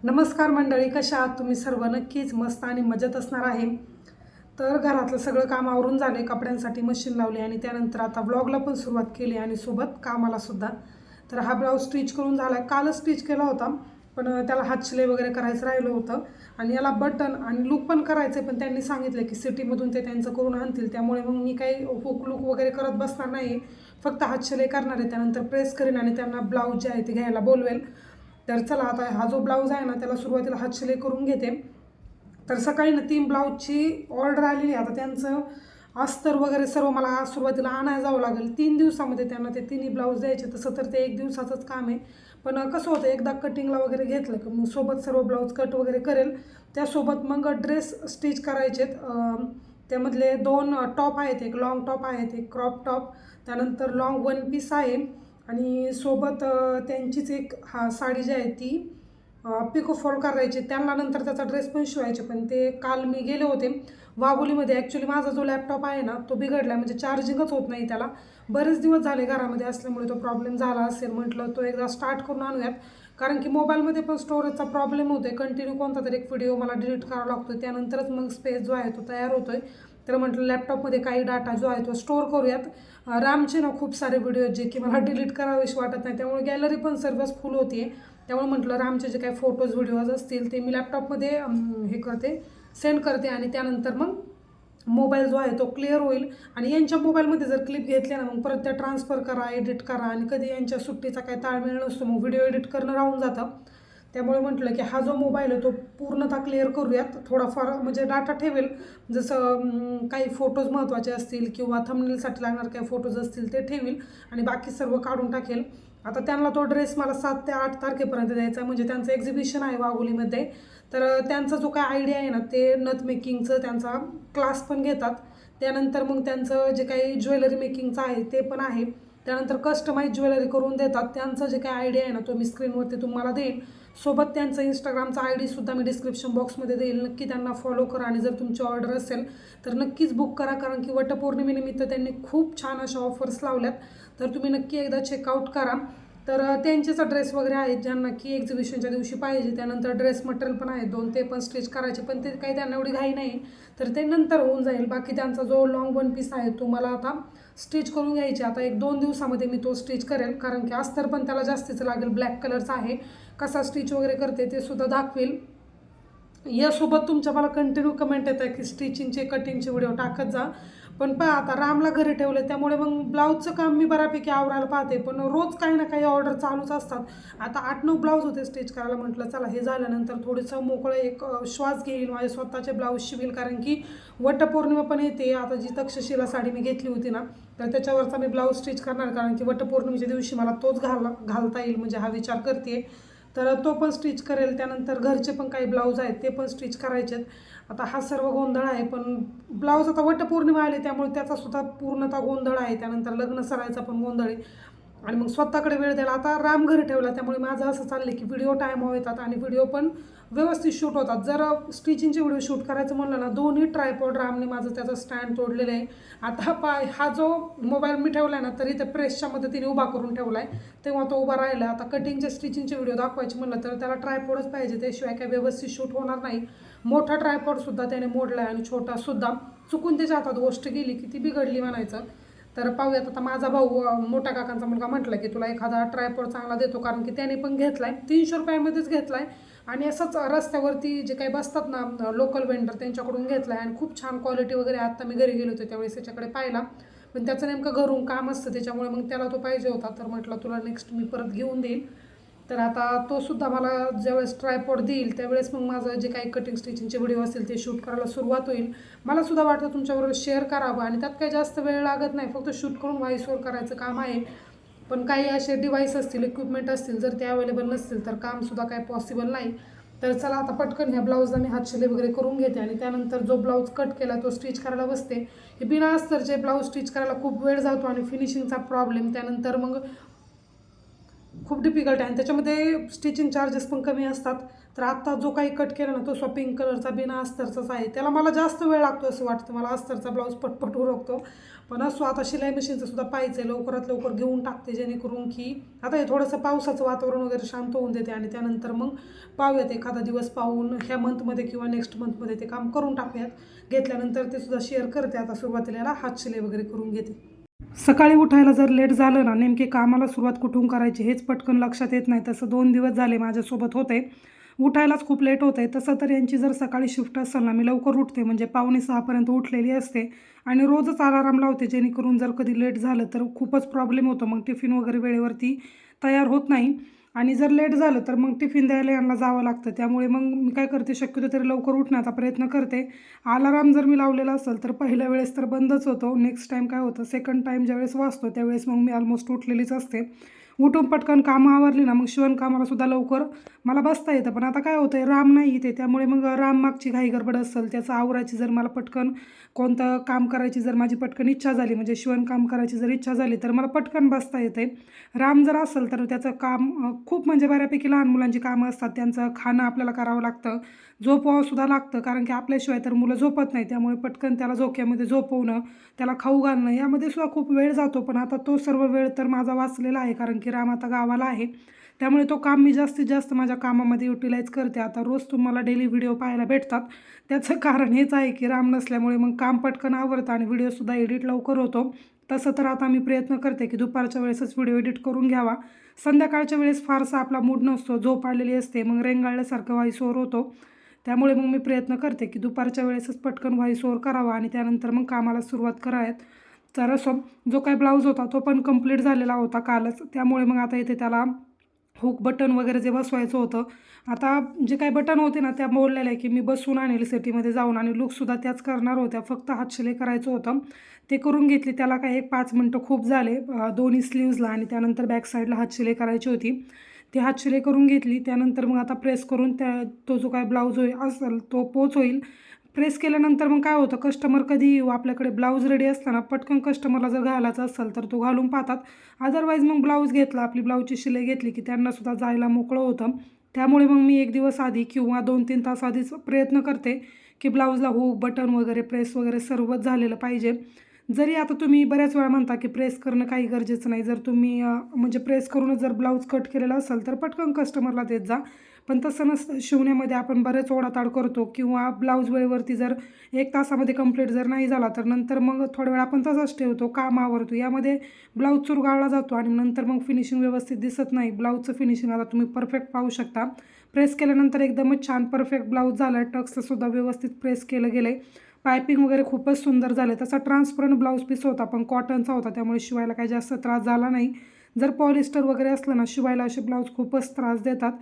नमस्कार मंडळी, कशा आहात तुम्ही सर्व? नक्कीच मस्त आणि मजेत असणार आहे. तर घरातलं सगळं काम आवरून झाले, कपड्यांसाठी मशीन लावली आणि त्यानंतर आता व्लॉगला पण सुरुवात केली आणि सोबत कामाला सुद्धा. तर हा ब्लाऊज स्टिच करून झाला, कालच स्टिच केला होता, पण त्याला हातशिलाई वगैरे करायचं राहिलं होतं आणि याला बटन आणि लूक पण करायचे, पण त्यांनी सांगितलं की सिटीमधून ते त्यांचं करून आणतील, त्यामुळे मग मी काही हुक लूक वगैरे करत बसणार नाही, फक्त हातशिलाई करणार आहे. त्यानंतर प्रेस करेन आणि त्यांना ब्लाऊज जे आहे ते घ्यायला बोलवेल. तर चला, आता हा जो ब्लाऊज आहे ना त्याला सुरुवातीला हातशिलाई करून घेते. तर सकाळी ना 3 ब्लाऊजची ऑर्डर आलेली आहे. आता त्यांचं अस्तर वगैरे सर्व मला सुरुवातीला आणायला जावं लागेल. 3 दिवसामध्ये त्यांना ते तिन्ही ब्लाऊज द्यायचे. तसं तर ते 1 दिवसाचंच काम आहे, पण कसं होतं एकदा कटिंगला वगैरे घेतलं की मग सोबत सर्व ब्लाऊज कट वगैरे करेल, त्यासोबत मग ड्रेस स्टिच करायचेत. त्यामधले 2 टॉप आहेत, एक लॉंग टॉप आहेत, एक क्रॉप टॉप, त्यानंतर लॉंग वन पीस आहे आणि सोबत त्यांचीच एक साडी जी आहे ती पिको फॉल करायचे. त्यांना नंतर त्याचा ड्रेस पण शिवायचे, पण ते काल मी गेले होते वाघोलीमध्ये. ॲक्च्युली माझा जो लॅपटॉप आहे ना तो बिघडला, म्हणजे चार्जिंगच होत नाही त्याला. बरेच दिवस झाले घरामध्ये असल्यामुळे तो प्रॉब्लेम झाला असेल. म्हटलं तो एकदा स्टार्ट करून आणूयात, कारण की मोबाईलमध्ये पण स्टोरेजचा प्रॉब्लेम होतो आहे. कंटिन्यू कोणता तरी एक व्हिडिओ मला डिलीट करावा लागतो, त्यानंतरच मग स्पेस जो आहे तो तयार होतो आहे. तर म्हटलं लॅपटॉपमध्ये काही डाटा जो आहे तो स्टोअर करूयात. रामचे ना खूप सारे व्हिडिओ जे की मला डिलीट करावेशी वाटत नाही, त्यामुळे गॅलरी पण सर्वच फुल होती आहे. त्यामुळे म्हटलं रामचे जे काही फोटोज व्हिडिओज असतील ते मी लॅपटॉपमध्ये हे करते, सेंड करते आणि त्यानंतर मग मोबाईल जो आहे तो क्लिअर होईल. आणि यांच्या मोबाईलमध्ये जर क्लिप घेतल्या ना मग परत त्या ट्रान्सफर करा, एडिट करा, आणि कधी यांच्या सुट्टीचा काही ताळमेळ नसतो, मग व्हिडिओ एडिट करणं राहून जातं. त्यामुळे म्हटलं की हा जो मोबाईल आहे तो पूर्णतः क्लिअर करूयात. थोडाफार म्हणजे डाटा ठेवेल, जसं काही फोटोज महत्त्वाचे असतील किंवा थंबनेलसाठी लागणार काही फोटोज असतील ते ठेवील आणि बाकी सर्व काढून टाकेल. आता त्यांना तो ड्रेस मला 7 ते 8 तारखेपर्यंत द्यायचा आहे, म्हणजे त्यांचं एक्झिबिशन आहे वाघोलीमध्ये. तर त्यांचा जो काय आयडिया आहे ना ते नथ मेकिंगचं त्यांचा क्लास पण घेतात. त्यानंतर मग त्यांचं जे काही ज्वेलरी मेकिंगचं आहे ते पण आहे. त्यानंतर कस्टमाइज ज्वेलरी करून देतात. त्यांचं जे काही आयडिया आहे ना तो मी स्क्रीनवरती तुम्हाला देईन. सोबत त्यांचं इंस्टाग्रामचा ID सुद्धा मी डिस्क्रिप्शन बॉक्समध्ये देईल. नक्की त्यांना फॉलो करा आणि जर तुमची ऑर्डर असेल तर नक्कीच बुक करा, कारण की वटपौर्णिमेनिमित्त त्यांनी खूप छान अशा ऑफर्स लावल्यात. तर तुम्ही नक्की एकदा चेकआउट करा. तर त्यांचेच ड्रेस वगैरे आहेत ज्यांना की एक्झिबिशनच्या दिवशी पाहिजे. त्यानंतर ड्रेस मटेरियल पण आहे 2, ते पण स्टिच करायचे, पण ते काही त्यांना एवढी घाई नाही, तर ते नंतर होऊन जाईल. बाकी त्यांचा जो लॉंग वन पीस आहे तो मला आता स्टिच करून घ्यायचे. आता 1-2 दिवसामध्ये मी तो स्टिच करेल, कारण की अस्तर पण त्याला जास्तीचं लागेल. ब्लॅक कलरचा आहे, कसा स्टिच वगैरे करते ते सुद्धा दाखवेल. यासोबत तुमच्या मला कंटिन्यू कमेंट येत आहे की स्टिचिंगचे कटिंगचे व्हिडिओ टाकत जा, पण पहा आता रामला घरी ठेवले त्यामुळे मग ब्लाऊजचं काम मी बऱ्यापैकी आवरायला पाहते, पण रोज काही ना काही ऑर्डर चालूच असतात. आता 8-9 ब्लाऊज होते स्टिच करायला. म्हटलं चला हे झाल्यानंतर थोडंसं मोकळं एक श्वास घेईल, माझे स्वतःचे ब्लाऊज शिवेल, कारण की वटपौर्णिमा पण येते. आता जी तक्षशिला साडी मी घेतली होती ना तर त्याच्यावरचा मी ब्लाऊज स्टिच करणार, कारण की वटपौर्णिमेच्या दिवशी मला तोच घालता येईल, म्हणजे हा विचार करते. तर तो पण स्टिच करेल. त्यानंतर घरचे पण काही ब्लाऊज आहेत ते पण स्टिच करायचे आहेत. आता हा सर्व गोंधळ आहे, पण ब्लाऊज आता वटपौर्णिमा आली त्यामुळे त्याचासुद्धा पूर्णतः गोंधळ आहे. त्यानंतर लग्न सरायचा पण गोंधळ आहे आणि मग स्वतःकडे वेळ द्यायला आता राम घरी ठेवला, त्यामुळे माझं असं चाललं की व्हिडिओ टाईम येतात आणि व्हिडिओ पण व्यवस्थित शूट होतात. जर स्टिचिंगचे व्हिडिओ शूट करायचं म्हणलं ना, दोन्ही ट्रायपॉड रामने माझं त्याचं स्टँड तोडलेलं आहे. आता हा जो मोबाईल मी ठेवला आहे ना तरी ते प्रेसच्या मदतीने उभा करून ठेवला आहे, तेव्हा तो उभा राहिला. आता कटिंगचे स्टिचिंगचे व्हिडिओ दाखवायचे म्हणलं तर त्याला ट्रायपॉडच पाहिजे, त्याशिवाय काय व्यवस्थित शूट होणार नाही. मोठा ट्रायपॉडसुद्धा त्याने मोडला आहे आणि छोटासुद्धा. चुकून त्याच्या हातात गोष्ट गेली की ती बिघडली म्हणायचं. तर पाहूयात. आता माझा भाऊ मोठ्या काकांचा मुलगा म्हटला की तुला एखादा ट्रायपॉड चांगला देतो, कारण की त्याने पण घेतला आहे, 300 रुपयामध्येच घेतला आहे आणि असंच रस्त्यावरती जे काही बसतात ना लोकल वेंडर त्यांच्याकडून घेतला आहे आणि खूप छान क्वालिटी वगैरे. आत्ता मी घरी गेलो होते त्यावेळेस त्याच्याकडे पाहिला, पण त्याचं नेमकं घरून काम असतं त्याच्यामुळे मग त्याला तो पाहिजे होता. तर म्हटलं तुला नेक्स्ट मी परत घेऊन देईल. तर आता तो सुद्धा मला ज्यावेळेस ट्रायपॉड देईल त्यावेळेस मग माझं जे काही कटिंग स्टिचिंगचे व्हिडिओ असतील ते शूट करायला सुरुवात होईल. मला सुद्धा वाटतं तुमच्याबरोबर शेअर करावं आणि त्यात काही जास्त वेळ लागत नाही, फक्त शूट करून व्हॉइसवर करायचं काम आहे. पण काही असे डिव्हाइस असतील, इक्विपमेंट असतील, जर ते अवेलेबल नसतील तर कामसुद्धा काही पॉसिबल नाही. तर चला आता पटकन ह्या ब्लाऊजला मी हातशिलाई वगैरे करून घेते आणि त्यानंतर जो ब्लाऊज कट केला तो स्टिच करायला बसते. हे बिना अस्तरचे ब्लाऊज स्टिच करायला खूप वेळ जातो आणि फिनिशिंगचा प्रॉब्लेम, त्यानंतर मग खूप डिफिकल्ट आहे आणि त्याच्यामध्ये स्टिचिंग चार्जेस पण कमी असतात. तर आत्ता जो काही कट केला ना तो पिंक कलरचा बिना अस्तरचाच आहे. त्याला मला जास्त वेळ लागतो असं वाटतं, मला अस्तरचा ब्लाऊज पटपट उरकतो. पण असो आता शिलाई मशीनचं सुद्धा पाहिजे आहे, लवकरात लवकर घेऊन टाकते जेणेकरून की आता हे थोडंसं पावसाचं वातावरण वगैरे शांत होऊन देते आणि त्यानंतर मग पाहूयात एखादा दिवस पाहून ह्या मंथमध्ये किंवा नेक्स्ट मंथमध्ये ते काम करून टाकूयात. घेतल्यानंतर ते सुद्धा शेअर करते. आता सुरुवातीला हात शिलाई वगैरे करून घेते. सकाळी उठायला जर लेट झालं ना, नेमके कामाला सुरुवात कुठून करायची हेच पटकन लक्षात येत नाही. तसं 2 दिवस झाले माझ्यासोबत होते, उठायलाच खूप लेट होत आहे. तसं तर यांची जर सकाळी शिफ्ट असेल ना, मी लवकर उठते म्हणजे 5:45 पर्यंत उठलेली असते आणि रोजच अलाराम लावते जेणेकरून जर कधी लेट झालं तर खूपच प्रॉब्लेम होतो. मग टिफिन वगैरे वेळेवरती तयार होत नाही आणि जर लेट झालं तर मग टिफिन द्यायला यांना जावं लागतं. त्यामुळे मग मी काय करते, शक्यतो तरी लवकर उठण्याचा प्रयत्न करते. अलाराम जर मी लावलेला असेल तर पहिल्या वेळेस तर बंदच होतो. नेक्स्ट टाईम काय होतं, सेकंड टाईम ज्यावेळेस वाजतो त्यावेळेस मग मी ऑलमोस्ट उठलेलीच असते. उठून पटकन कामं आवरली ना मग शिवणकामाला सुद्धा लवकर मला बसता येतं. पण आता काय होतं आहे, राम नाही इथे, त्यामुळे मग राम मागची घाई गडबड असेल त्याचं आवरायची जर मला पटकन कोणतं काम करायची जर माझी पटकन इच्छा झाली, म्हणजे शिवणकाम करायची जर इच्छा झाली तर मला पटकन बसता येते. राम जर असेल तर त्याचं काम खूप म्हणजे बऱ्यापैकी लहान मुलांची कामं असतात, त्यांचं खाणं आपल्याला करावं लागतं, झोपवावंसुद्धा लागतं कारण की आपल्याशिवाय तर मुलं झोपत नाही. त्यामुळे पटकन त्याला झोक्यामध्ये झोपवणं, त्याला खाऊ घालणं यामध्ये सुद्धा खूप वेळ जातो. पण आता तो सर्व वेळ तर माझा वाचलेला आहे कारण की राम आता गावाला आहे. त्यामुळे तो काम मी जास्तीत जास्त माझ्या कामामध्ये युटिलाइज करते. आता रोज तुम्हाला डेली व्हिडिओ पाहायला भेटतात, त्याचं कारण हेच आहे की राम नसल्यामुळे मग काम पटकन आवरतं आणि व्हिडिओसुद्धा एडिट लवकर होतो. तसं तर आता मी प्रयत्न करते की दुपारच्या वेळेसच व्हिडिओ एडिट करून घ्यावा. संध्याकाळच्या वेळेस फारसा आपला मूड नसतो, झोप आलेली असते, मग रेंगाळल्यासारखं व्हॉइस ओव्हर होतो. त्यामुळे मग मी प्रयत्न करते की दुपारच्या वेळेसच पटकन व्हॉइस ओव्हर करावा आणि त्यानंतर मग कामाला सुरुवात कराव्यात. तर असं जो काही ब्लाऊज होता तो पण कंप्लीट झालेला होता कालच. त्यामुळे मग आता इथे त्याला हुक बटन वगैरे जे बसवायचं होतं, आता जे काही बटन होते ना त्या बोललेल्या आहे की मी बसवून आणेल सिटीमध्ये जाऊन आणि लुकसुद्धा त्याच करणार होत्या, फक्त हातशिलाई करायचं होतं ते करून घेतली. त्याला काय एक 5 मिनटं खूप झाले, दोन्ही स्लीव्जला आणि त्यानंतर बॅक साईडला हातशिलाई करायची होती, ती हातशिलाई करून घेतली. त्यानंतर मग आता प्रेस करून तो जो काय ब्लाऊज असेल तो पोच होईल. प्रेस केल्यानंतर मग काय होतं, कस्टमर कधी येऊ आपल्याकडे ब्लाऊज रेडी असताना पटकन कस्टमरला जर घालायचं असेल तर तो घालून पाहतात. अदरवाईज मग ब्लाऊज घेतला, आपली ब्लाऊजची शिलाई घेतली की त्यांनासुद्धा जायला मोकळं होतं. त्यामुळे मग मी 1 दिवस आधी किंवा 2-3 तास आधीच प्रयत्न करते की ब्लाऊजला हुक बटन वगैरे प्रेस वगैरे सर्वच झालेलं पाहिजे. जरी आता तुम्ही बऱ्याच वेळा म्हणता की प्रेस करणं काही गरजेचं नाही, जर तुम्ही म्हणजे प्रेस करूनच जर ब्लाऊज कट केलेला असेल तर पटकन कस्टमरला देत जा. पण तसं नसतं, शिवण्यामध्ये आपण बरेच ओढाताड करतो किंवा ब्लाऊज वेळेवरती जर 1 तासामध्ये कंप्लीट जर नाही झाला तर नंतर मग थोडा वेळ आपण तसाच ठेवतो, काम आवरतो, यामध्ये ब्लाऊज चुरगाळला जातो आणि नंतर मग फिनिशिंग व्यवस्थित दिसत नाही. ब्लाऊजचं फिनिशिंग आता तुम्ही परफेक्ट पाहू शकता, प्रेस केल्यानंतर एकदमच छान परफेक्ट ब्लाऊज झाला आहे. टक्सचंसुद्धा व्यवस्थित प्रेस केलं गेलं आहे, पायपिंग वगैरे खूपच सुंदर झाले. तसा ट्रान्सपरंट ब्लाऊज पीस होता पण कॉटनचा होता, त्यामुळे शिवायला काही जास्त त्रास झाला नाही. जर पॉलिस्टर वगैरे असलं ना शिवायला असे ब्लाऊज खूपच त्रास देतात.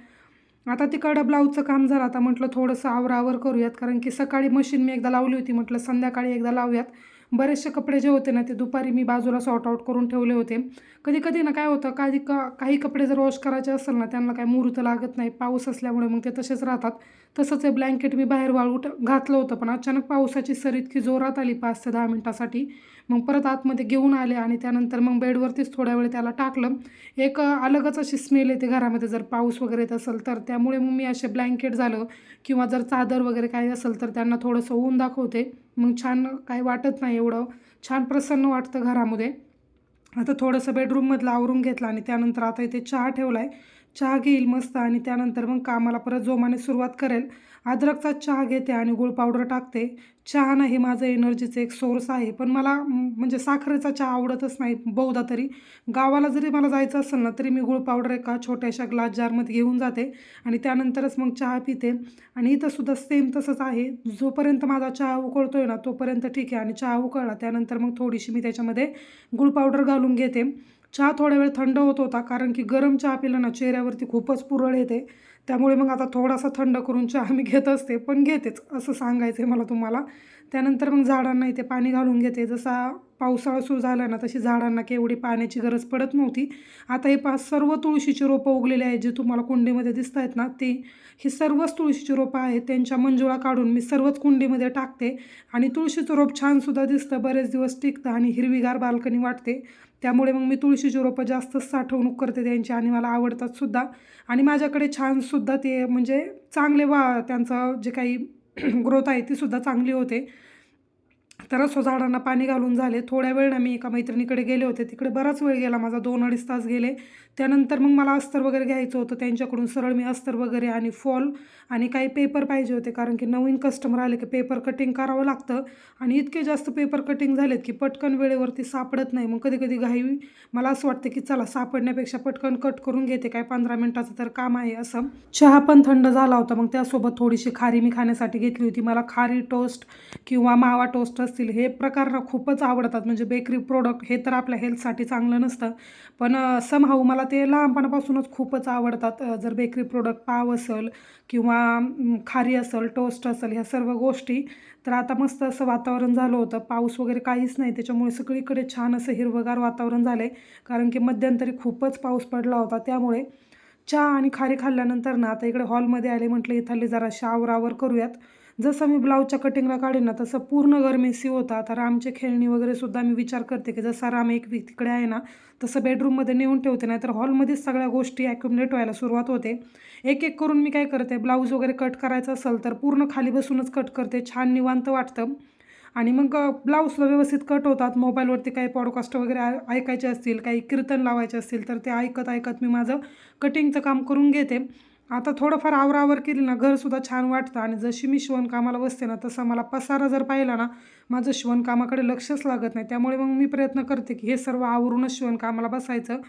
आता तिकडं ब्लाऊजचं काम झालं, आता म्हटलं थोडंसं आवरावर करूयात कारण की सकाळी मशीन मी एकदा लावली होती, म्हटलं संध्याकाळी एकदा लावूयात. बरेचसे कपडे जे होते ना ते दुपारी मी बाजूला सॉर्ट आऊट करून ठेवले होते. कधी कधी ना काय होतं, काही कपडे जर वॉश करायचे असेल ना त्यांना काही मुहूर्त लागत नाही, पाऊस असल्यामुळे मग ते तसेच राहतात. तसंच हे ब्लँकेट मी बाहेर घातलं होतं पण अचानक पावसाची सर इतकी जोरात आली 5 ते 10 मिनटासाठी, मग परत आतमध्ये घेऊन आले आणि त्यानंतर मग बेडवरतीच थोड्या वेळ त्याला टाकलं. एक अलगच अशी स्मेल येते घरामध्ये जर पाऊस वगैरे येत असेल तर, त्यामुळे मग मी असे ब्लँकेट झालं किंवा जर चादर वगैरे काही असेल तर त्यांना थोडंसं ऊन दाखवते, मग छान काही वाटत नाही, एवढं छान प्रसन्न वाटतं घरामध्ये. आता थोडंसं बेडरूममधलं आवरून घेतलं आणि त्यानंतर आता इथे चहा ठेवला आहे, चहा घेईल मस्त आणि त्यानंतर मग कामाला परत जोमाने सुरुवात करेल. अद्रकचा चहा घेते आणि गूळ पावडर टाकते. चहा नाही माझं एनर्जीचं एक सोर्स आहे, पण मला म्हणजे साखरेचा चहा आवडतच नाही बहुधा तरी. गावाला जरी मला जायचं असेल ना तरी मी गूळ पावडर एका छोट्याशा ग्लास जारमध्ये घेऊन जाते आणि त्यानंतरच मग चहा पिते. आणि इथंसुद्धा सेम तसंच आहे, जोपर्यंत माझा चहा उकळतो आहे ना तोपर्यंत ठीक आहे आणि चहा उकळला त्यानंतर मग थोडीशी मी त्याच्यामध्ये गूळ पावडर घालून घेते. चहा थोडा वेळ थंड होत होता कारण की गरम चहा पिला ना चेहऱ्यावरती खूपच पुरळ येते, त्यामुळे मग आता थोडासा थंड करून चहा मी घेत असते, पण घेतेच असं सांगायचं आहे मला तुम्हाला. त्यानंतर मग झाडांना इथे पाणी घालून घेते. जसा पावसाळा सुरू झाला ना तशी झाडांना केवढी पाण्याची गरज पडत नव्हती. आता हे सर्व तुळशीची रोपं उगलेली आहेत, जे तुम्हाला कुंडीमध्ये दिसत आहेत ना ही सर्वच तुळशीची रोपं आहेत. त्यांच्या मंजुळा काढून मी सर्वच कुंडीमध्ये टाकते आणि तुळशीचं रोप छानसुद्धा दिसतं, बरेच दिवस टिकतं आणि हिरवीगार बाल्कनी वाटते. त्यामुळे मग मी तुळशीची रोपं जास्तच साठवणूक करते त्यांची आणि मला आवडतात सुद्धा. आणि माझ्याकडे छानसुद्धा ते म्हणजे चांगले त्यांचं जे काही ग्रोथ आहे ती सुद्धा चांगली होते. तर असं झाडांना पाणी घालून झाले. थोड्या वेळ ना मी एका मैत्रिणीकडे गेले होते. तिकडे बराच वेळ गेला माझा, 2-2.5 तास गेले. त्यानंतर मग मला अस्तर वगैरे घ्यायचं होतं त्यांच्याकडून. सरळ मी अस्तर वगैरे आणि फॉल आणि काही पेपर पाहिजे होते, कारण की नवीन कस्टमर आले की पेपर कटिंग करावं लागतं. आणि इतके जास्त पेपर कटिंग झालेत की पटकन वेळेवरती सापडत नाही. मग कधी-कधी घाई मला असं वाटतं की चला सापडण्यापेक्षा पटकन कट करून घेते, काय 15 मिनिटाचं तर काम आहे असं. चहा पण थंड झाला होता. मग त्यासोबत थोडीशी खारी मी खाण्यासाठी घेतली होती. मला खारी टोस्ट किंवा मावा टोस्ट असतील हे प्रकार ना खूपच आवडतात. म्हणजे बेकरी प्रोडक्ट हे तर आपल्या हेल्थसाठी चांगलं नसतं, पण समहाऊ मला ते लहानपणापासूनच खूपच आवडतात. जर बेकरी प्रोडक्ट पाव असेल किंवा खारी असेल, टोस्ट असेल, ह्या सर्व गोष्टी. तर आता मस्त असं वातावरण झालं होतं, पाऊस वगैरे काहीच नाही, त्याच्यामुळे सगळीकडे छान असं हिरवंगार वातावरण झालं आहे. कारण की मध्यंतरी खूपच पाऊस पडला होता. त्यामुळे चहा आणि खारी खाल्ल्यानंतर ना आता इकडे हॉलमध्ये आले. म्हटलं इथली जरा आवरावर करूयात. जसं मी ब्लाऊजच्या कटिंगला काढेन ना तसं पूर्ण घर मेसी होता. आता रामचे खेळणी वगैरे सुद्धा मी विचार करते की जसा राम एक तिकडे आहे ना तसं बेडरूममध्ये नेऊन ठेवते, नाही तर हॉलमध्येच सगळ्या गोष्टी ॲक्युमुलेट व्हायला सुरुवात होते. एक एक करून मी काय करते, ब्लाऊज वगैरे कट करायचं असेल तर पूर्ण खाली बसूनच कट करते, छान निवांत वाटतं. आणि मग ब्लाऊजला व्यवस्थित कट होतात. मोबाईलवरती काही पॉडकास्ट वगैरे ऐकायचे असतील, काही कीर्तन लावायचे असतील तर ते ऐकत ऐकत मी माझं कटिंगचं काम करून घेते. आता थोडंफार आवरावर केली ना घरसुद्धा छान वाटतं. आणि जशी मी शिवणकामाला बसते ना तसं मला पसारा जर पाहिला ना माझं शिवणकामाकडे लक्षच लागत नाही. त्यामुळे मग मी प्रयत्न करते की हे सर्व आवरूनच शिवणकामाला बसायचं.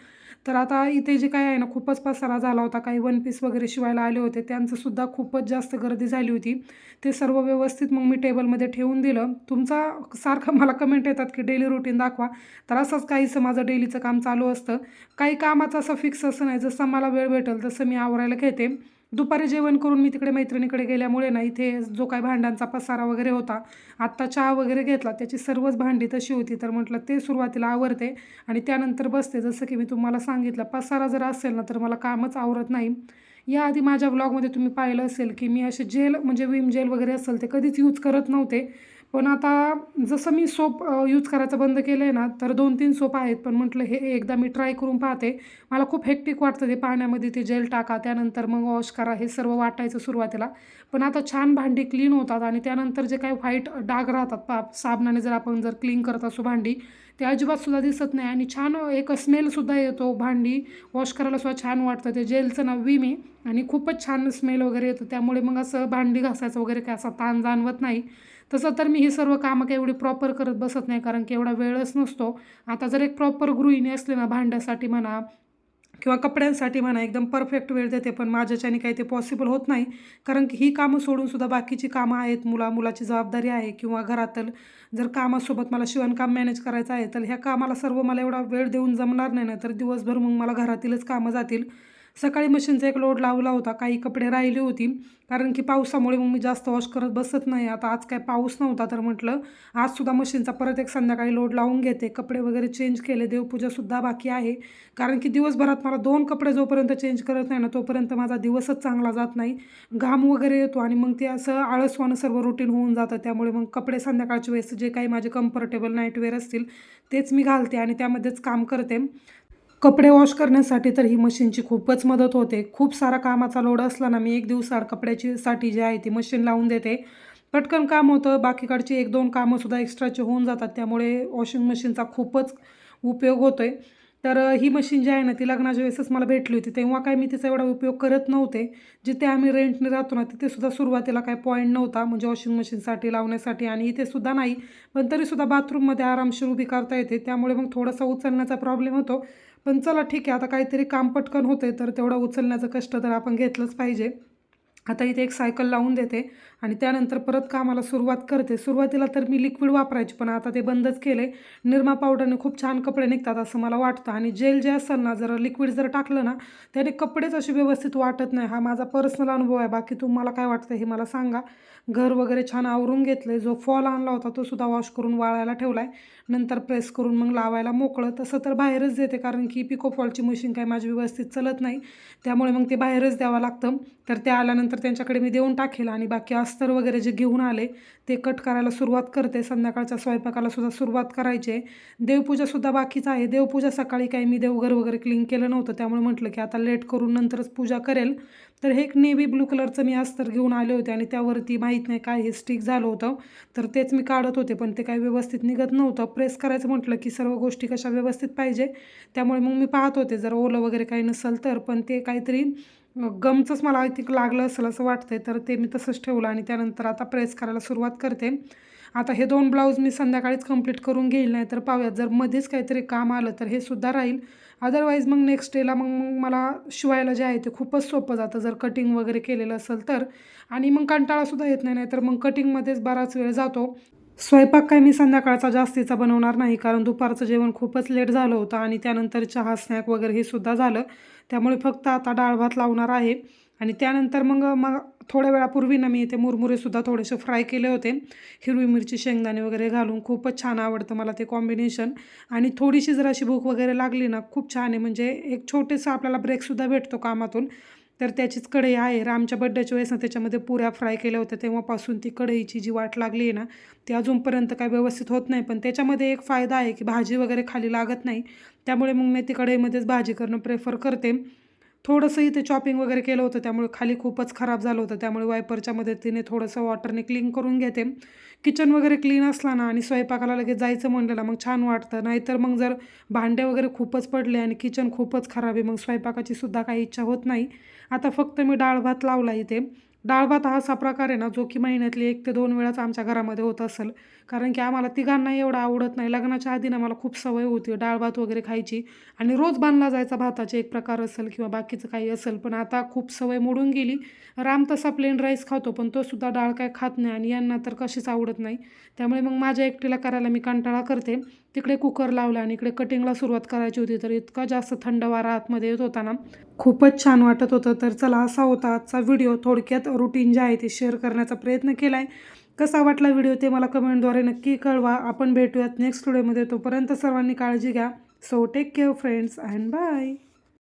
तर आता इथे जे काय आहे ना खूपच पसारा झाला होता. काही वन पीस वगैरे शिवायला आले होते, त्यांचंसुद्धा खूपच जास्त गर्दी झाली होती. ते सर्व व्यवस्थित मग मी टेबलमध्ये ठेवून दिलं. तुमचा सारखं मला कमेंट येतात की डेली रुटीन दाखवा, तर असंच काहीसं माझं डेलीचं काम चालू असतं. काही कामाचं असं फिक्स असं नाही, जसं मला वेळ भेटेल तसं मी आवरायला घेते. दुपारी जेवण करून मी तिकडे मैत्रिणीकडे गेल्यामुळे ना इथे जो काही भांड्यांचा पसारा वगैरे होता, आत्ता चहा वगैरे घेतला, त्याची सर्वच भांडी तशी होती. तर म्हटलं ते सुरुवातीला आवरते आणि त्यानंतर बसते. जसं की मी तुम्हाला सांगितलं, पसारा जर असेल ना तर मला कामच आवरत नाही. याआधी माझ्या व्लॉगमध्ये तुम्ही पाहिलं असेल की मी असे जेल म्हणजे विम जेल वगैरे असेल ते कधीच यूज करत नव्हते. पण आता जसं मी सोप यूज करायचं बंद केलं आहे ना तर 2-3 सोप आहेत. पण म्हटलं हे एकदा मी ट्राय करून पाहते. मला खूप हेक्टिक वाटतं ते पाण्यामध्ये ते जेल टाका, त्यानंतर मग वॉश करा, हे सर्व वाटायचं सुरुवातीला. पण आता छान भांडी क्लीन होतात आणि त्यानंतर जे काही व्हाईट डाग राहतात साबणाने जर आपण क्लीन करत असू भांडी, ते अजिबातसुद्धा दिसत नाही. आणि छान एक स्मेलसुद्धा येतो, भांडी वॉश करायलासुद्धा छान वाटतं. ते जेलचं नाव विम आहे आणि खूपच छान स्मेल वगैरे येतो. त्यामुळे मग असं भांडी घासायचं वगैरे काय असा ताण जाणवत नाही. तसं तर मी ही सर्व कामं काही एवढी प्रॉपर करत बसत नाही, कारण की एवढा वेळच नसतो. आता जर एक प्रॉपर गृहिणी असली ना, भांड्यासाठी म्हणा किंवा कपड्यांसाठी म्हणा, एकदम परफेक्ट वेळ देते. पण माझ्याच्याने काही ते पॉसिबल होत नाही, कारण की ही कामं सोडूनसुद्धा बाकीची कामं आहेत. मुलाची जबाबदारी आहे किंवा घरातील जर कामासोबत मला शिवणकाम मॅनेज करायचं आहे, तर ह्या कामाला सर्व मला एवढा वेळ देऊन जमणार नाही ना, तर दिवसभर मग मला घरातीलच कामं जातील. सकाळी मशीनचा एक लोड लावला होता, काही कपडे राहिली होती, कारण की पावसामुळे मग मी जास्त वॉश करत बसत नाही. आता आज काय पाऊस नव्हता, तर म्हटलं आजसुद्धा मशीनचा परत एक संध्याकाळी लोड लावून घेते. कपडे वगैरे चेंज केले, देवपूजासुद्धा बाकी आहे. कारण की दिवसभरात मला 2 कपडे जोपर्यंत चेंज करत नाही ना तोपर्यंत माझा दिवसच चांगला जात नाही. घाम वगैरे येतो आणि मग ते असं आळसवानं सर्व रुटीन होऊन जातं. त्यामुळे मग कपडे संध्याकाळच्या वेळेस जे काही माझे कम्फर्टेबल नाईटवेअर असतील तेच मी घालते आणि त्यामध्येच काम करते. कपडे वॉश करण्यासाठी तर ही मशीनची खूपच मदत होते. खूप सारा कामाचा लोड असला ना, मी एक दिवसाआड साठी जी आहे ती मशीन लावून देते. पटकन काम होतं, बाकीकडची 1-2 कामंसुद्धा एक्स्ट्राचे होऊन जातात. त्यामुळे वॉशिंग मशीनचा खूपच उपयोग होतो आहे. तर ही मशीन जी आहे ना ती लग्नाच्या वेळेसच मला भेटली होती. तेव्हा काय मी तिचा एवढा उपयोग करत नव्हते. जिथे आम्ही रेंटने राहतो ना तिथेसुद्धा सुरुवातीला काही पॉईंट नव्हता म्हणजे वॉशिंग मशीनसाठी लावण्यासाठी, आणि इथेसुद्धा नाही. पण तरीसुद्धा बाथरूममध्ये आरामशीर उभी करता येते. त्यामुळे मग थोडासा उचलण्याचा प्रॉब्लेम होतो. पण चला ठीक आहे, आता काहीतरी काम पटकन होते तर तेवढं उचलण्याचं कष्ट तर आपण घेतलंच पाहिजे. आता इथे एक सायकल लावून देते आणि त्यानंतर परत कामाला सुरुवात करते. सुरुवातीला तर मी लिक्विड वापरायची, पण आता ते बंदच केले. निरमा पावडरने खूप छान कपडे निघतात असं मला वाटतं. आणि जेल जे असेल ना, जर लिक्विड जर टाकलं ना त्याने कपडेच असे व्यवस्थित वाटत नाही. हा माझा पर्सनल अनुभव आहे. बाकी तुम्हाला काय वाटतं हे मला सांगा. घर वगैरे छान आवरून घेतलं. जो फॉल आणला होता तो सुद्धा वॉश करून वाळायला ठेवला आहे. नंतर प्रेस करून मग लावायला मोकळं. तसं तर बाहेरच देते, कारण की पिको फॉलची मशीन काय माझी व्यवस्थित चलत नाही. त्यामुळे मग ते बाहेरच द्यावं लागतं. तर ते आल्यानंतर त्यानंतर त्यांच्याकडे मी देऊन टाकेल आणि बाकी अस्तर वगैरे जे घेऊन आले ते कट करायला सुरुवात करते. संध्याकाळच्या स्वयंपाकाला सुद्धा सुरुवात करायची आहे. देवपूजासुद्धा बाकीच आहे. देवपूजा सकाळी काही मी देवघर वगैरे क्लीन केलं नव्हतं, त्यामुळे म्हटलं की आता लेट करून नंतरच पूजा करेल. तर हे एक नेव्ही ब्लू कलरचं मी अस्तर घेऊन आले होते आणि त्यावरती माहीत नाही काय हे स्टिक झालं होतं, तर तेच मी काढत होते, पण ते काही व्यवस्थित निघत नव्हतं. प्रेस करायचं म्हटलं की सर्व गोष्टी कशा व्यवस्थित पाहिजे, त्यामुळे मग मी पाहत होते जर ओलं वगैरे काही नसेल तर, पण ते काहीतरी गमचंच मला आय थिंक लागलं असेल असं वाटतंय, तर ते मी तसंच ठेवलं आणि त्यानंतर आता प्रेस करायला सुरुवात करते. आता हे 2 ब्लाऊज मी संध्याकाळीच कंप्लीट करून घेईल, नाही तर पाहूयात जर मध्येच काहीतरी काम आलं तर हे सुद्धा राहील. अदरवाईज मग नेक्स्ट डेला मग मला शिवायला जे आहे ते खूपच सोपं जातं जर कटिंग वगैरे केलेलं असेल तर, आणि मग कंटाळासुद्धा येत नाही, तर मग कटिंगमध्येच बराच वेळ जातो. स्वयंपाक काय मी संध्याकाळचा जास्तीचा बनवणार नाही, कारण दुपारचं जेवण खूपच लेट झालं होतं आणि त्यानंतर चहा स्नॅक वगैरे हे सुद्धा झालं, त्यामुळे फक्त आता डाळ भात लावणार आहे. आणि त्यानंतर मग मग थोड्या वेळापूर्वी ना मी ते मुरमुरेसुद्धा थोडेसे फ्राय केले होते, हिरवी मिरची शेंगदाणे वगैरे घालून. खूपच छान आवडतं मला ते कॉम्बिनेशन. आणि थोडीशी जर अशी भूक वगैरे लागली ना, खूप छान आहे, म्हणजे एक छोटेसं आपल्याला ब्रेकसुद्धा भेटतो कामातून. तर त्याचीच कढई आहे. आमच्या बड्डेच्या वेळेस ना त्याच्यामध्ये पुऱ्या फ्राय केल्या होत्या, तेव्हापासून ती कढईची जी वाट लागली आहे ना ती अजूनपर्यंत काय व्यवस्थित होत नाही. पण त्याच्यामध्ये एक फायदा आहे की भाजी वगैरे खाली लागत नाही, त्यामुळे मग मी ती कढईमध्येच भाजी करणं प्रेफर करते. थोडंसं इथे चॉपिंग वगैरे केलं होतं, त्यामुळे खाली खूपच खराब झालं होतं, त्यामुळे वायपरच्या मदतीने थोडंसं वॉटरने क्लीन करून घेते. किचन वगैरे क्लीन असला ना आणि स्वयंपाकाला लगेच जायचं म्हणलं ना मग छान वाटतं, नाहीतर मग जर भांडे वगैरे खूपच पडले आणि किचन खूपच खराब आहे, मग स्वयंपाकाची सुद्धा काही इच्छा होत नाही. आता फक्त मी डाळ भात लावला इथे. डाळ भात हा असा प्रकार आहे ना जो की महिन्यातली 1 ते 2 वेळाच आमच्या घरामध्ये होत असेल, कारण की आम्हाला तिघांनाही एवढं आवडत नाही. लग्नाच्या आधी ना मला खूप सवय होती डाळ भात वगैरे खायची आणि रोज बांधला जायचा भाताचे एक प्रकार असेल किंवा बाकीचं काही असेल, पण आता खूप सवय मोडून गेली. राम तसा प्लेन राईस खातो, पण तो सुद्धा डाळ काय खात नाही आणि यांना तर कशीच आवडत नाही, त्यामुळे मग माझ्या एकटीला करायला मी कंटाळा करते. तिकडे कुकर लावला आणि इकडे कटिंगला सुरुवात करायची होती, तर इतका जास्त थंड वारा आतमध्ये येत होता ना, खूपच छान वाटत होतं. तर चला, असा होता आजचा व्हिडिओ. थोडक्यात रुटीन जे आहे ते शेअर करण्याचा प्रयत्न केला आहे. कसा वाटला व्हिडिओ ते मला कमेंटद्वारे नक्की कळवा. आपण भेटूयात नेक्स्ट व्हिडिओमध्ये. तोपर्यंत सर्वांनी काळजी घ्या. So take care friends and bye.